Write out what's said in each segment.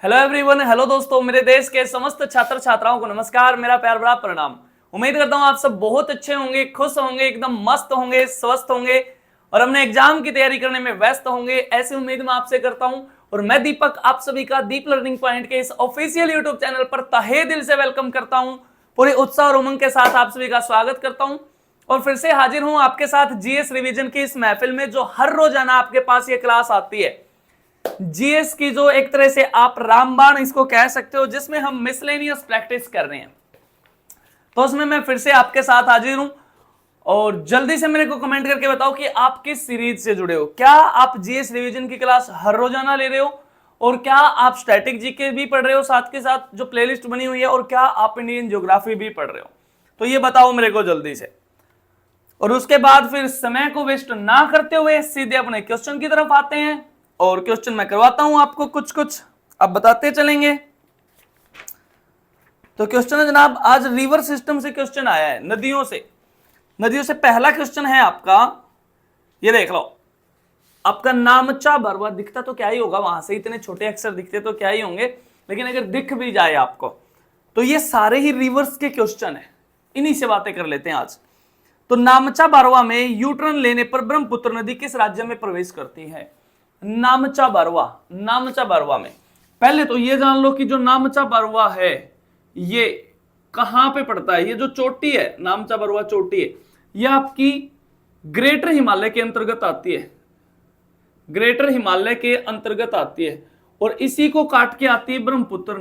Hello everyone, hello दोस्तों, मेरे देश के समस्त छात्र छात्राओं को नमस्कार। मेरा प्यार भरा प्रणाम। उम्मीद करता हूं आप सब बहुत अच्छे होंगे, खुश होंगे, एकदम मस्त होंगे, स्वस्थ होंगे और अपने एग्जाम की तैयारी करने में व्यस्त होंगे, ऐसी उम्मीद मैं आपसे करता हूं। और मैं दीपक आप सभी का दीप लर्निंग पॉइंट के इस ऑफिशियल यूट्यूब चैनल पर तहे दिल से वेलकम करता हूं। पूरे उत्साह और उमंग के साथ आप सभी का स्वागत करता हूं और फिर से हाजिर हूं आपके साथ जीएस रिवीजन की इस महफिल में, जो हर रोजाना आपके पास ये क्लास आती है। जीएस की जो एक तरह से आप रामबाण इसको कह सकते हो, जिसमें हम मिसलेनियस प्रैक्टिस कर रहे हैं। तो उसमें मैं फिर से आपके साथ हाजिर हूं और जल्दी से मेरे को कमेंट करके बताओ कि आप किस सीरीज से जुड़े हो। क्या आप जीएस रिवीजन की क्लास हर रोजाना ले रहे हो और क्या आप स्टैटिक जीके भी पढ़ रहे हो साथ के साथ जो प्लेलिस्ट बनी हुई है, और क्या आप इंडियन ज्योग्राफी भी पढ़ रहे हो? तो ये बताओ मेरे को जल्दी से। और उसके बाद फिर समय को वेस्ट ना करते हुए सीधे अपने क्वेश्चन की तरफ आते हैं और क्वेश्चन मैं करवाता हूं आपको कुछ कुछ, अब बताते चलेंगे। तो क्वेश्चन है जनाब, आज रिवर सिस्टम से क्वेश्चन आया है, नदियों से पहला क्वेश्चन है आपका, ये देख लो। आपका नामचा बरवा दिखता तो क्या ही होगा, वहां से इतने छोटे अक्षर दिखते तो क्या ही होंगे, लेकिन अगर दिख भी जाए आपको तो ये सारे ही रिवर्स के क्वेश्चन है। इन्हीं से बातें कर लेते हैं आज। तो नामचा बारवा में यूटर्न लेने पर ब्रह्मपुत्र नदी किस राज्य में प्रवेश करती है? नामचा बारवा में पहले तो ये जान लो कि जो नामचा बारवा है ये कहां पे पड़ता है। ये जो चोटी है, नामचा बारवा चोटी है, ये आपकी ग्रेटर हिमालय के अंतर्गत आती है, ग्रेटर हिमालय के अंतर्गत आती है। और इसी को काट के आती है ब्रह्मपुत्र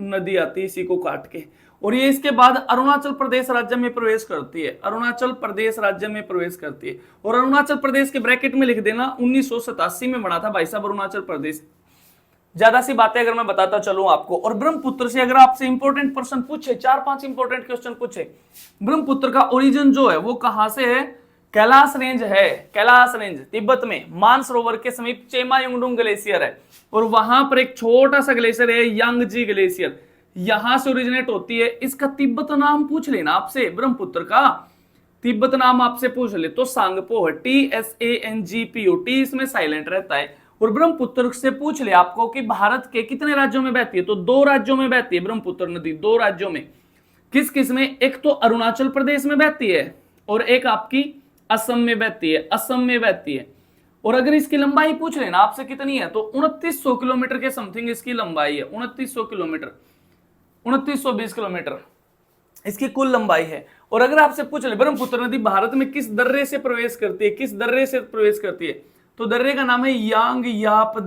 नदी आती है इसी को काट के। और ये इसके बाद अरुणाचल प्रदेश राज्य में प्रवेश करती है, और अरुणाचल प्रदेश के ब्रैकेट में लिख देना 1987 में बना था भाई साहब अरुणाचल प्रदेश। ज्यादा सी बातें अगर मैं बताता चलूं आपको। और ब्रह्मपुत्र से अगर आपसे इंपॉर्टेंट प्रश्न पूछे, 4-5 इंपॉर्टेंट क्वेश्चन पूछे, ब्रह्मपुत्र का ओरिजिन जो है वो कहां से है? कैलाश रेंज तिब्बत में मानसरोवर के समीप चेमा युंगडुंग ग्लेशियर है, और वहां पर एक छोटा सा ग्लेशियर है यांगजी ग्लेशियर, यहां से ओरिजिनेट होती है। इसका तिब्बत नाम पूछ लेना आपसे, ब्रह्मपुत्र का तिब्बत नाम आपसे पूछ ले तो सांगपो है, TSANGPO, टी इसमें साइलेंट रहता है। और ब्रह्मपुत्र से पूछ ले आपको कि भारत के कितने राज्यों में बहती है, तो 2 राज्यों में बहती है ब्रह्मपुत्र नदी, 2 राज्यों में। किस किस में? एक तो अरुणाचल प्रदेश में बहती है और एक आपकी असम में बहती है, और अगर इसकी लंबाई पूछ लेना आपसे कितनी है, तो 2900 किलोमीटर के समथिंग इसकी लंबाई है, 2920 किलोमीटर इसकी कुल लंबाई है। और अगर आपसे पूछ ले ब्रह्मपुत्र नदी भारत में किस दर्रे से प्रवेश करती है, तो दर्रे का नाम है यांग याप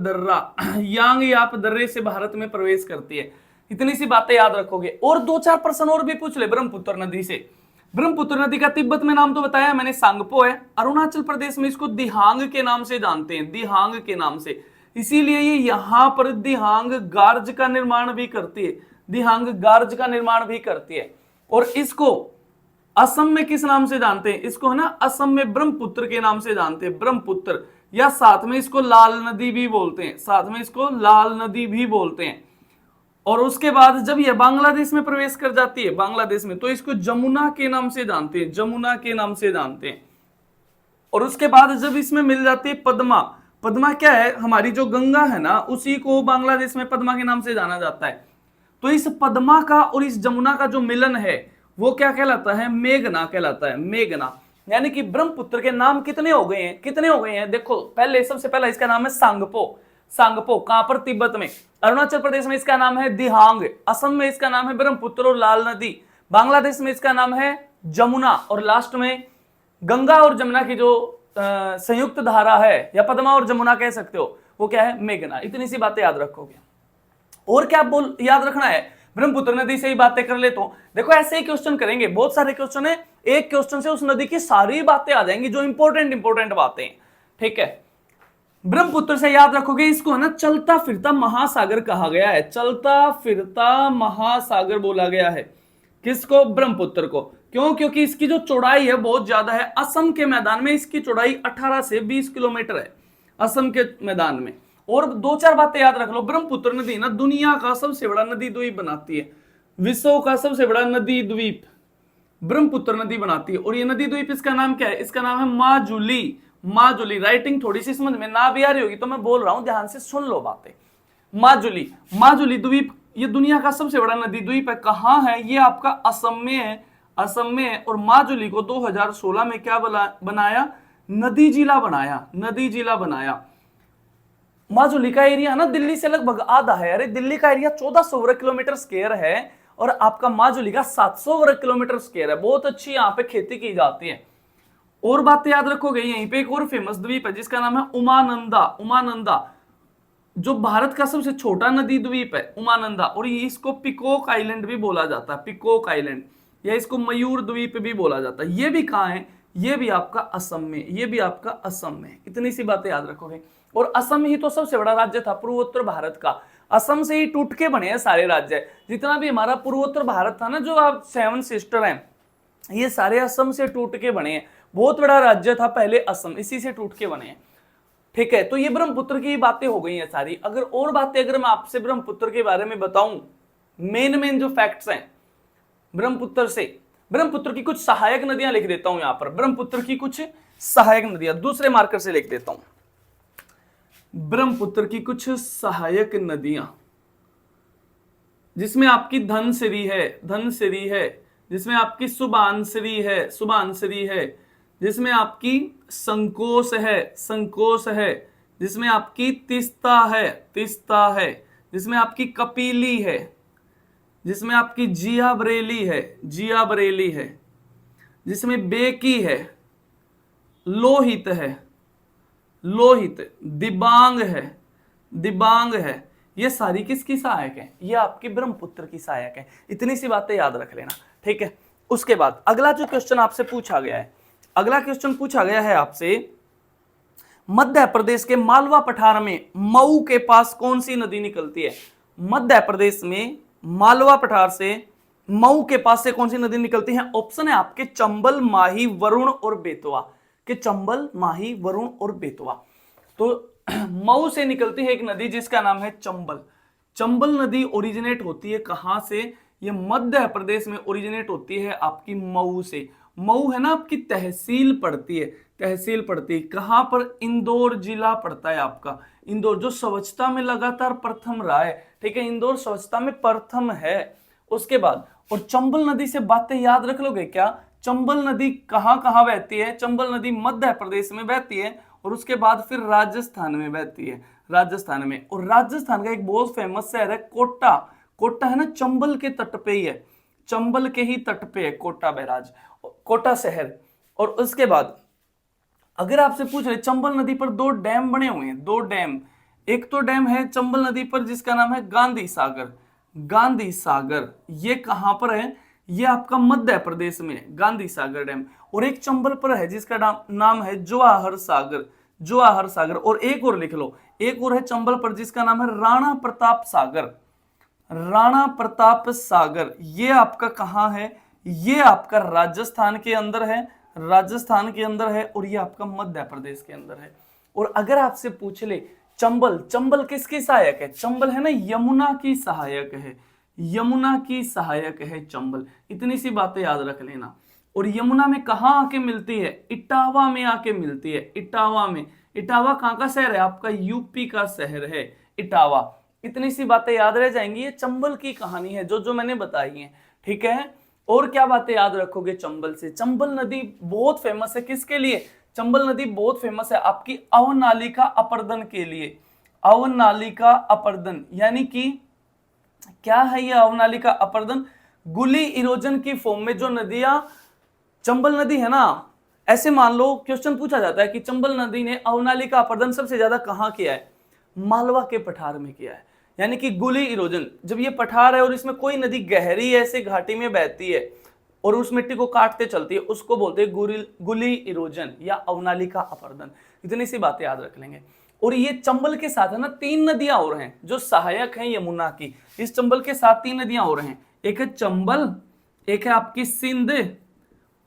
दर्रे से भारत में प्रवेश करती है। इतनी सी बातें याद रखोगे। और 2-4 प्रश्न और भी पूछ ले ब्रह्मपुत्र नदी से। ब्रह्मपुत्र नदी का तिब्बत में नाम तो बताया मैंने, सांगपो है। अरुणाचल प्रदेश में इसको दिहांग के नाम से जानते हैं, दिहांग के नाम से, इसीलिए ये यहां पर दिहांग गार्ज का निर्माण भी करती है। और इसको असम में किस नाम से जानते हैं? इसको है ना, असम में ब्रह्मपुत्र के नाम से जानते हैं, ब्रह्मपुत्र, या साथ में इसको लाल नदी भी बोलते हैं। और उसके बाद जब यह बांग्लादेश में प्रवेश कर जाती है, तो इसको जमुना के नाम से जानते हैं, और उसके बाद जब इसमें मिल जाती है पद्मा क्या है? हमारी जो गंगा है ना, उसी को बांग्लादेश में पद्मा के नाम से जाना जाता है। तो इस पद्मा का और इस जमुना का जो मिलन है वो क्या कहलाता है? मेघना कहलाता है, मेघना। यानी कि ब्रह्मपुत्र के नाम कितने हो गए हैं? देखो, सबसे पहला इसका नाम है सांगपो, कहां पर? तिब्बत में। अरुणाचल प्रदेश में इसका नाम है दिहांग, असम में इसका नाम है ब्रह्मपुत्र और लाल नदी, बांग्लादेश में इसका नाम है जमुना, और लास्ट में गंगा और जमुना की जो संयुक्त धारा है, या पद्मा और जमुना कह सकते हो, वो क्या है? मेघना। इतनी सी बातें याद रखोगे। और क्या याद रखना है? ब्रह्मपुत्र नदी से ही बातें कर लेता हूं। देखो, ऐसे ही क्वेश्चन करेंगे, बहुत सारे क्वेश्चन है, एक क्वेश्चन से उस नदी की सारी बातें आ जाएंगी, जो इंपॉर्टेंट बातें। ठीक है, ब्रह्मपुत्र से याद रखोगे, इसको है ना चलता फिरता महासागर कहा गया है, चलता फिरता महासागर बोला गया है। किसको? ब्रह्मपुत्र को। क्यों? क्योंकि इसकी जो चौड़ाई है बहुत ज्यादा है। असम के मैदान में इसकी चौड़ाई 18 से 20 किलोमीटर है, असम के मैदान में। और 2-4 बातें याद रख लो। ब्रह्मपुत्र नदी ना दुनिया का सबसे बड़ा नदी द्वीप बनाती है, विश्व का सबसे बड़ा नदी द्वीप ब्रह्मपुत्र नदी बनाती है। और ये नदी द्वीप, इसका नाम क्या है? इसका नाम है माजुली। राइटिंग थोड़ी सी समझ में ना भी आ रही होगी तो मैं बोल रहा हूं, ध्यान से सुन लो बातें। माजुली, माजुली द्वीप ये दुनिया का सबसे बड़ा नदी द्वीप है। कहाँ है? ये आपका असम में है, असम में है। और माजुली को 2016 में क्या बनाया? नदी जिला बनाया, नदी जिला बनाया। माजुली का एरिया ना दिल्ली से लगभग आधा है। अरे दिल्ली का एरिया 1400 वर्ग किलोमीटर स्क्वायर है और आपका माजुली का 700 वर्ग किलोमीटर स्क्वायर है। बहुत अच्छी यहाँ पे खेती की जाती है। और बातें याद रखोगे, यहीं पे एक और फेमस द्वीप है जिसका नाम है उमानंदा। उमानंदा जो भारत का सबसे छोटा नदी द्वीप है, उमानंदा। और ये इसको पिकॉक आइलैंड भी बोला जाता है, पिकॉक आइलैंड, या इसको मयूर द्वीप भी बोला जाता है। ये भी कहाँ है? ये भी आपका असम में, ये भी आपका असम में। इतनी सी बातें याद रखोगे। और असम ही तो सबसे बड़ा राज्य था पूर्वोत्तर भारत का। असम से ही टूट के बने हैं सारे राज्य। जितना भी हमारा पूर्वोत्तर भारत था ना, जो आप 7 सिस्टर हैं, ये सारे असम से टूट के बने हैं। बहुत बड़ा राज्य था पहले असम, इसी से टूट के बने हैं। ठीक है, तो ये ब्रह्मपुत्र की बातें हो गई हैं सारी। अगर और बातें अगर मैं आपसे ब्रह्मपुत्र के बारे में बताऊं, मेन जो फैक्ट्स हैं ब्रह्मपुत्र से, ब्रह्मपुत्र की कुछ सहायक नदियां लिख देता हूं यहां पर। ब्रह्मपुत्र की कुछ सहायक नदियां दूसरे मार्कर से लिख देता हूं। ब्रह्मपुत्र की कुछ सहायक नदियां, जिसमें आपकी धनसिरी है, धनसिरी है, जिसमें आपकी सुबानसिरी है, सुबानसिरी है, जिसमें आपकी संकोश है, संकोश है, जिसमें आपकी तिस्ता है, तिस्ता है, जिसमें आपकी कपिली है, जिसमें आपकी जिया बरेली है, जिया बरेली है, जिसमें बेकी है, लोहित है, लोहित, दिबांग है, दिबांग है। ये सारी किसकी सहायक है? ये आपकी ब्रह्मपुत्र की सहायक है। इतनी सी बातें याद रख लेना, ठीक है। उसके बाद अगला जो क्वेश्चन आपसे पूछा गया है, अगला क्वेश्चन पूछा गया है आपसे, मध्य प्रदेश के मालवा पठार में मऊ के पास कौन सी नदी निकलती है? मध्य प्रदेश में मालवा पठार से मऊ के पास से कौन सी नदी निकलती है? ऑप्शन है आपके चंबल, माही, वरुण और बेतवा। के चंबल, माही, वरुण और बेतवा। तो मऊ से निकलती है एक नदी जिसका नाम है चंबल। चंबल नदी ओरिजिनेट होती है कहां से? ये मध्य प्रदेश में ओरिजिनेट होती है आपकी मऊ से। मऊ है ना आपकी तहसील पड़ती है, तहसील पड़ती है कहां पर? इंदौर जिला पड़ता है आपका। इंदौर जो स्वच्छता में लगातार प्रथम रहा है, ठीक है, इंदौर स्वच्छता में प्रथम है। उसके बाद और चंबल नदी से बातें याद रख लोगे क्या? चंबल नदी कहां कहां बहती है? चंबल नदी मध्य प्रदेश में बहती है और उसके बाद फिर राजस्थान में बहती है, राजस्थान में। और राजस्थान का एक बहुत फेमस शहर है कोटा। कोटा है ना चंबल के तट पे ही है, चंबल के ही तट पे है कोटा बैराज, कोटा शहर। और उसके बाद अगर आपसे पूछ रहे, चंबल नदी पर 2 डैम बने हुए हैं, 2 डैम। एक तो डैम है चंबल नदी पर जिसका नाम है गांधी सागर, गांधी सागर। ये कहां पर है? ये आपका मध्य प्रदेश में गांधी सागर डैम। और एक चंबल पर है जिसका नाम है जवाहर सागर, जवाहर सागर। और एक और लिख लो, एक और है चंबल पर जिसका नाम है राणा प्रताप सागर, राणा प्रताप सागर। ये आपका कहां है? ये आपका राजस्थान के अंदर है, राजस्थान के अंदर है। और ये आपका मध्य प्रदेश के अंदर है। और अगर आपसे पूछ ले चंबल, चंबल किसकी सहायक है? चंबल है ना यमुना की सहायक है, यमुना की सहायक है चंबल। इतनी सी बातें याद रख लेना। और यमुना में कहां आके मिलती है? इटावा में आके मिलती है, इटावा में। इटावा कहां का शहर है? आपका यूपी का शहर है इटावा। इतनी सी बातें याद रह जाएंगी। ये चंबल की कहानी है जो मैंने बताई है, ठीक है। और क्या बातें याद रखोगे चंबल से? चंबल नदी बहुत फेमस है किसके लिए? चंबल नदी बहुत फेमस है आपकी अवनालिका अपर्दन के लिए। अवनालिका अपर्दन यानी कि क्या है ये अवनालिका अपर्दन? गुली इरोजन की फॉर्म में जो नदियां, चंबल नदी है ना, ऐसे मान लो क्वेश्चन पूछा जाता है कि चंबल नदी ने अवनालिका अपर्दन सबसे ज्यादा कहां किया है? मालवा के पठार में किया है। यानी कि गुली इरोजन, जब ये पठार है और इसमें कोई नदी गहरी ऐसे घाटी में बहती है और उस मिट्टी को काटते चलती है, उसको बोलते हैं गुली इरोजन या अवनालिका अपर्दन। इतनी सी बातें याद रख लेंगे। और ये चंबल के साथ है ना 3 नदियां और हैं जो सहायक हैं यमुना की। इस चंबल के साथ 3 नदियां और हैं, एक है चंबल, एक है आपकी सिंध,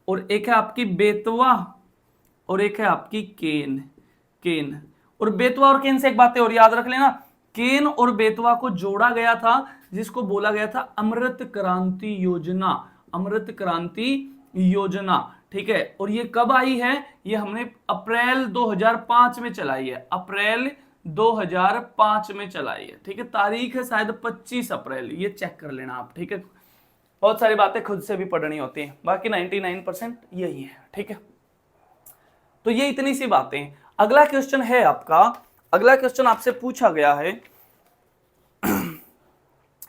और एक है आपकी बेतवा, और एक है आपकी केन, केन। और बेतवा और केन से एक बात और याद रख लेना, केन और बेतवा को जोड़ा गया था जिसको बोला गया था अमृत क्रांति योजना, अमृत क्रांति योजना, ठीक है। और ये कब आई है? ये हमने अप्रैल 2005 में चलाई है, अप्रैल 2005 में चलाई है। ठीक है, तारीख है शायद 25 अप्रैल, ये चेक कर लेना आप। ठीक है, बहुत सारी बातें खुद से भी पढ़नी होती हैं, बाकी 99% यही है। ठीक है, तो ये इतनी सी बातें। अगला क्वेश्चन है आपका, अगला क्वेश्चन आपसे पूछा गया है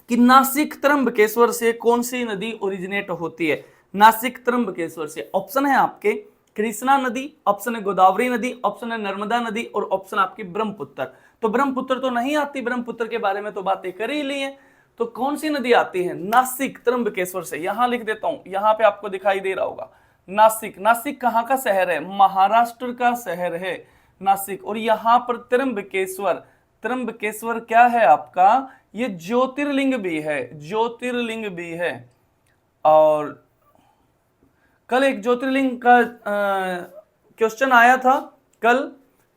कि नासिक त्र्यंबकेश्वर से कौन सी नदी ओरिजिनेट होती है। नासिक त्र्यंबकेश्वर से ऑप्शन है आपके कृष्णा नदी, ऑप्शन है गोदावरी नदी, ऑप्शन है नर्मदा नदी, और ऑप्शन आपकी ब्रह्मपुत्र। तो ब्रह्मपुत्र तो नहीं आती, ब्रह्मपुत्र के बारे में तो बातें कर ही ली है। तो कौन सी नदी आती है नासिक त्र्यंबकेश्वर से, यहां लिख देता हूं, यहां पे आपको दिखाई दे रहा होगा नासिक। नासिक कहां का शहर है, महाराष्ट्र का शहर है नासिक। और यहां पर त्र्यंबकेश्वर, त्र्यंबकेश्वर क्या है आपका, ये ज्योतिर्लिंग भी है, ज्योतिर्लिंग भी है। और कल एक ज्योतिर्लिंग का क्वेश्चन आया था कल,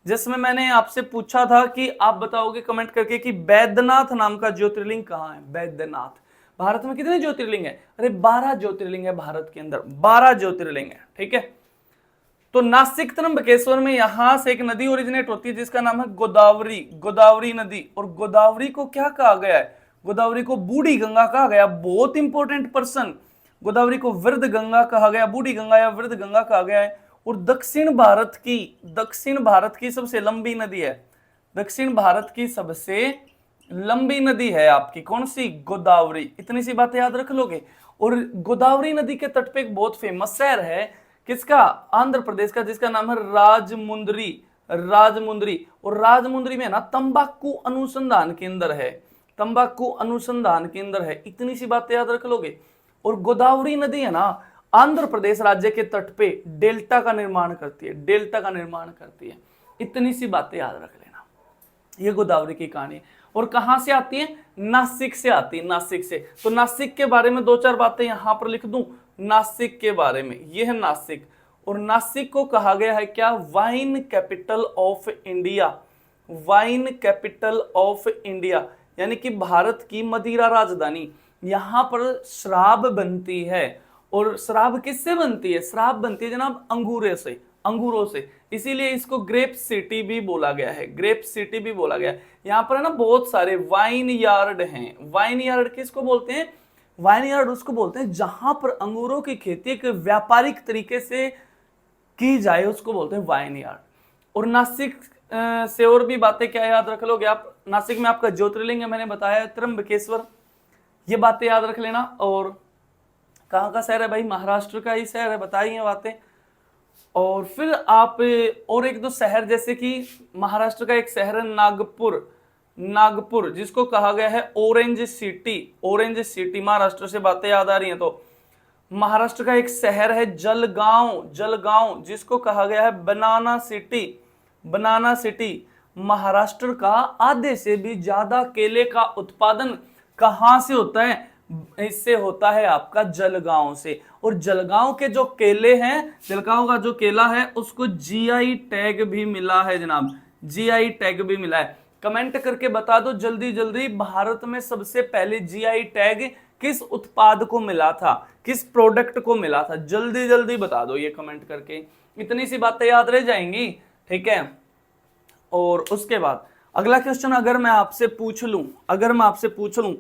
जिसमें मैंने आपसे पूछा था कि आप बताओगे कमेंट करके कि बैद्यनाथ नाम का ज्योतिर्लिंग कहाँ है। बैद्यनाथ, भारत में कितने ज्योतिर्लिंग है, अरे 12 ज्योतिर्लिंग है भारत के अंदर, 12 ज्योतिर्लिंग है। ठीक है, तो नासिक त्र्यंबकेश्वर में यहां से एक नदी ओरिजिनेट होती है जिसका नाम है गोदावरी, गोदावरी नदी। और गोदावरी को क्या कहा गया है, गोदावरी को बूढ़ी गंगा कहा गया। बहुत इंपॉर्टेंट पर्सन, गोदावरी को वृद्ध गंगा कहा गया, बूढ़ी गंगा या वृद्ध गंगा कहा गया है। और दक्षिण भारत की सबसे लंबी नदी है, दक्षिण भारत की सबसे लंबी नदी है आपकी कौन सी, गोदावरी। इतनी सी बातें याद रख लोगे। और गोदावरी नदी के तट पे एक बहुत फेमस शहर है, किसका, आंध्र प्रदेश का, जिसका नाम है राजमुंद्री, राजमुंद्री। और राजमुंद्री में ना तंबाकू अनुसंधान केंद्र है, तंबाकू अनुसंधान केंद्र है। इतनी सी बातें याद रख लोगे। और गोदावरी नदी है ना आंध्र प्रदेश राज्य के तट पे डेल्टा का निर्माण करती है, डेल्टा का निर्माण करती है। इतनी सी बातें याद रख लेना, ये गोदावरी की कहानी। और कहां से आती है, नासिक से आती है, नासिक से। तो नासिक के बारे में 2-4 बातें यहां पर लिख दूं, नासिक के बारे में। ये है नासिक, और नासिक को कहा गया है क्या, wine capital of India, wine capital of India, यानी कि भारत की मदिरा राजधानी। यहां पर शराब बनती है। और शराब किससे बनती है, शराब बनती है जनाब अंगूरे से, अंगूरों से। इसीलिए इसको ग्रेप सिटी भी बोला गया है, ग्रेप सिटी भी बोला गया है। यहाँ पर है ना बहुत सारे वाइन यार्ड हैं। वाइन यार्ड किसको बोलते हैं, वाइन यार्ड उसको बोलते हैं जहां पर अंगूरों की खेती एक व्यापारिक तरीके से की जाए, उसको बोलते हैं वाइन यार्ड। और नासिक से और भी बातें क्या याद रख लोगे आप, नासिक में आपका ज्योतिर्लिंग है मैंने बताया, त्र्यंबकेश्वर, ये बातें याद रख लेना। और कहाँ का शहर है भाई, महाराष्ट्र का ही शहर है, बताइए बातें। और फिर आप और एक दो शहर, जैसे कि महाराष्ट्र का एक शहर है नागपुर, नागपुर जिसको कहा गया है orange city, orange city, Maharashtra से बातें याद आ रही हैं तो। महाराष्ट्र का एक शहर है जलगांव, जलगांव जिसको कहा गया है बनाना सिटी, बनाना सिटी। महाराष्ट्र का आधे से भी ज्यादा केले का उत्पादन कहां से होता है, इससे होता है आपका जलगांव से। और जलगांव के जो केले हैं, जलगांव का जो केला है उसको जीआई टैग भी मिला है जनाब, जीआई टैग भी मिला है। कमेंट करके बता दो जल्दी जल्दी, भारत में सबसे पहले जीआई टैग किस उत्पाद को मिला था, किस प्रोडक्ट को मिला था, जल्दी जल्दी बता दो ये कमेंट करके। इतनी सी बातें याद रह जाएंगी, ठीक है। और उसके बाद अगला क्वेश्चन अगर मैं आपसे पूछ लूं, अगर मैं आपसे पूछ लूं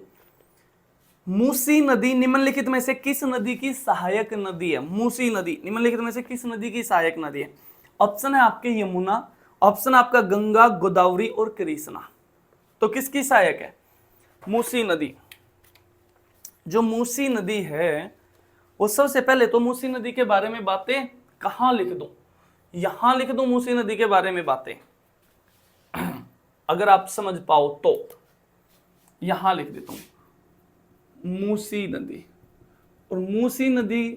मूसी नदी निम्नलिखित में से किस नदी की सहायक नदी है, मूसी नदी निम्नलिखित में से किस नदी की सहायक नदी है। ऑप्शन है आपके यमुना, ऑप्शन आपका गंगा, गोदावरी और कृष्णा। तो किसकी सहायक है, मूसी नदी। जो मूसी नदी है वो सबसे पहले तो मूसी नदी के बारे में बातें कहां लिख दूं, यहां लिख दूं मूसी नदी के बारे में बातें, अगर आप समझ पाओ तो यहां लिख देता हूं मूसी नदी। और मूसी नदी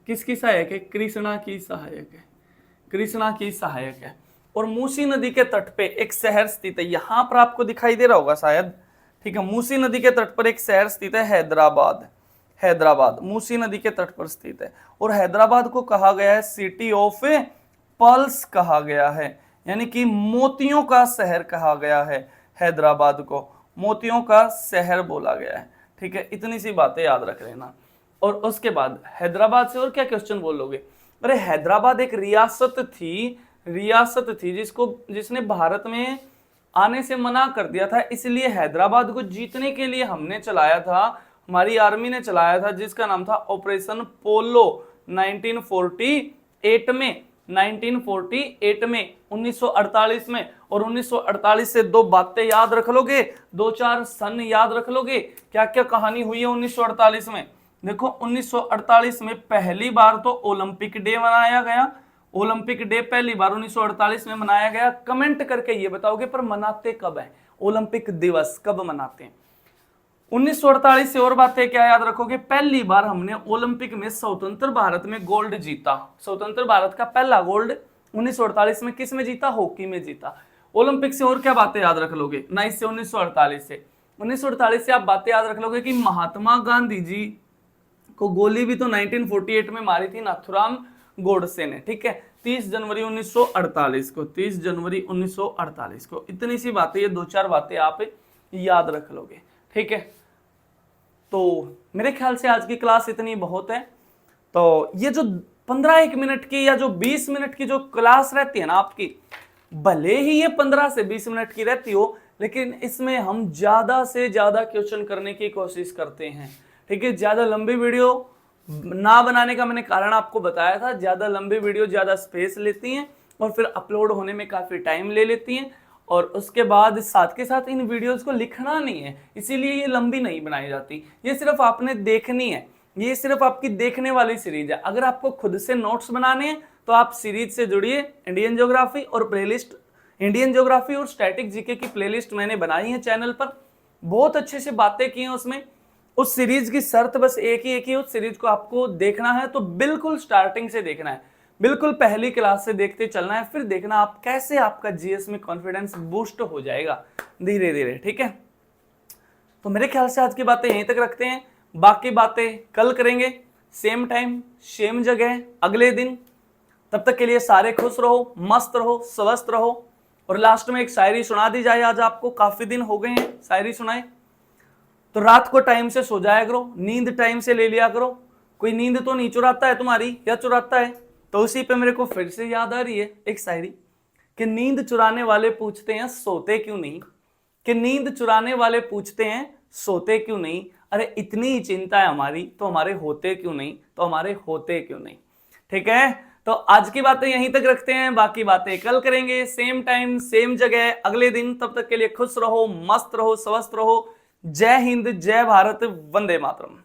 किसकी सहायक है, कृष्णा की सहायक है, कृष्णा की सहायक है। और मूसी नदी के तट पे एक शहर स्थित है, यहां पर आपको दिखाई दे रहा होगा शायद, ठीक है। मूसी नदी के तट पर एक शहर स्थित है हैदराबाद, हैदराबाद मूसी नदी के तट पर स्थित है। और हैदराबाद को कहा गया है सिटी ऑफ पर्ल्स कहा गया है, यानी कि मोतियों का शहर कहा गया है। हैदराबाद को मोतियों का शहर बोला गया है, ठीक है। इतनी सी बातें याद रख लेना। और उसके बाद हैदराबाद से और क्या क्वेश्चन बोलोगे, अरे हैदराबाद एक रियासत थी, रियासत थी जिसने भारत में आने से मना कर दिया था, इसलिए हैदराबाद को जीतने के लिए हमने चलाया था, हमारी आर्मी ने चलाया था, जिसका नाम था ऑपरेशन पोलो 1948 में 1948 में। और 1948 से दो बातें याद रख लोगे, दो चार सन याद रख लोगे, क्या क्या कहानी हुई है 1948 में। देखो 1948 में पहली बार तो ओलंपिक डे मनाया गया, ओलंपिक डे पहली बार 1948 में मनाया गया। कमेंट करके ये बताओगे पर मनाते कब है, ओलंपिक दिवस कब मनाते हैं 1948 से। और बातें क्या याद रखोगे, पहली बार हमने ओलंपिक में स्वतंत्र भारत में गोल्ड जीता, स्वतंत्र भारत का पहला गोल्ड 1948 में किस में जीता, हॉकी में जीता। ओलंपिक से और क्या बातें याद रख लोगे, 1948 से 1948 से आप बातें याद रख लोगे कि महात्मा गांधी जी को गोली भी तो 1948 में मारी थी नाथुराम गोडसे ने, ठीक है, 30 जनवरी 1948 को, 30 जनवरी 1948 को। इतनी सी बातें, ये दो चार बातें आप याद रख लोगे, ठीक है। तो मेरे ख्याल से आज की क्लास इतनी बहुत है। तो ये जो 15-1 मिनट की या जो 20 मिनट की जो क्लास रहती है ना आपकी, भले ही ये 15 से 20 मिनट की रहती हो, लेकिन इसमें हम ज्यादा से ज्यादा क्वेश्चन करने की कोशिश करते हैं, ठीक है। ज्यादा लंबी वीडियो ना बनाने का मैंने कारण आपको बताया था, ज्यादा लंबी वीडियो ज्यादा स्पेस लेती हैं और फिर अपलोड होने में काफी टाइम ले लेती हैं, और उसके बाद साथ के साथ इन वीडियोस को लिखना नहीं है, इसीलिए ये लंबी नहीं बनाई जाती। ये सिर्फ आपने देखनी है, ये सिर्फ आपकी देखने वाली सीरीज है। अगर आपको खुद से नोट्स बनाने हैं तो आप सीरीज से जुड़िए। इंडियन ज्योग्राफी और प्लेलिस्ट, इंडियन ज्योग्राफी और स्टैटिक जीके की प्लेलिस्ट मैंने बनाई है चैनल पर, बहुत अच्छे से बातें की हैं उसमें। उस सीरीज की शर्त बस एक ही उस सीरीज को आपको देखना है तो बिल्कुल स्टार्टिंग से देखना है, बिल्कुल पहली क्लास से देखते चलना है, फिर देखना आप कैसे आपका जीएस में कॉन्फिडेंस बूस्ट हो जाएगा धीरे धीरे, ठीक है। तो मेरे ख्याल से आज की बातें यहीं तक रखते हैं, बाकी बातें कल करेंगे, सेम टाइम सेम जगह अगले दिन। तब तक के लिए सारे खुश रहो, मस्त रहो, स्वस्थ रहो। और लास्ट में एक शायरी सुना दी जाए आज आपको, काफी दिन हो गए हैं शायरी सुनाए। तो रात को टाइम से सो जाया करो, नींद टाइम से ले लिया करो। कोई नींद तो नहीं चुराता है तुम्हारी, या चुराता है? तो उसी पे मेरे को फिर से याद आ रही है एक शायरी कि नींद चुराने वाले पूछते हैं सोते क्यों नहीं, कि नींद चुराने वाले पूछते हैं सोते क्यों नहीं। अरे इतनी ही चिंता है हमारी तो हमारे होते क्यों नहीं, तो हमारे होते क्यों नहीं, ठीक है। तो आज की बातें यहीं तक रखते हैं, बाकी बातें कल करेंगे, सेम टाइम सेम जगह अगले दिन। तब तक के लिए खुश रहो, मस्त रहो, स्वस्थ रहो। जय हिंद, जय भारत, वंदे मातरम।